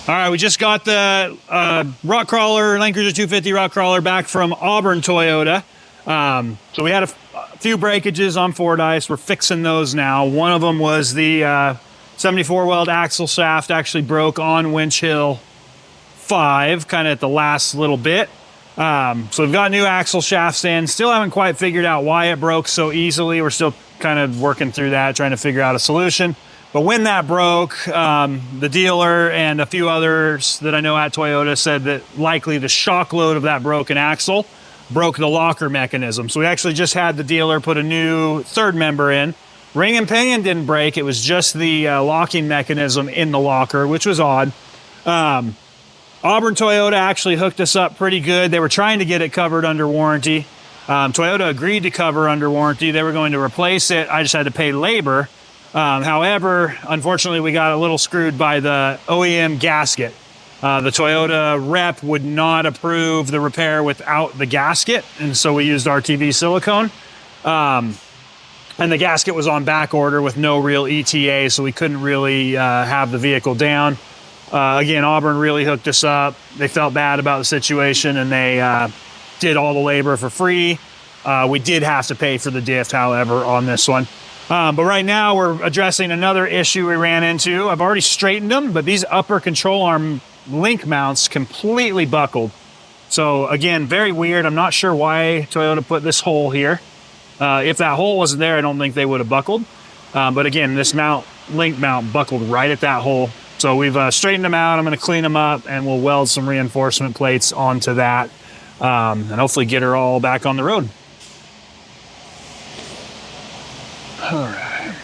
All right, we just got the rock crawler, LandCruiser 250 rock crawler back from Auburn Toyota. So we had a few breakages on Fordyce. We're fixing those now. One of them was the 74 weld axle shaft actually broke on winch hill 5, kind of at the last little bit. So we've got new axle shafts in. Still haven't quite figured out why it broke so easily. We're still kind of working through that, trying to figure out a solution. But when that broke, the dealer and a few others that I know at Toyota said that likely the shock load of that broken axle broke the locker mechanism. So we actually just had the dealer put a new third member in. Ring and pinion didn't break. It was just the locking mechanism in the locker, which was odd. Auburn Toyota actually hooked us up pretty good. They were trying to get it covered under warranty. Toyota agreed to cover under warranty. They were going to replace it. I just had to pay labor. However, unfortunately, we got a little screwed by the OEM gasket. The Toyota rep would not approve the repair without the gasket, and so we used RTV silicone. And the gasket was on back order with no real ETA, so we couldn't really have the vehicle down. Again, Auburn really hooked us up. They felt bad about the situation, and they did all the labor for free. We did have to pay for the diff, however, on this one. But right now we're addressing another issue we ran into. I've already straightened them, but these upper control arm link mounts completely buckled. So again, very weird. I'm not sure why Toyota put this hole here. If that hole wasn't there, I don't think they would have buckled. But again, this link mount buckled right at that hole. So we've straightened them out. I'm going to clean them up, and we'll weld some reinforcement plates onto that, and hopefully get her all back on the road. All right.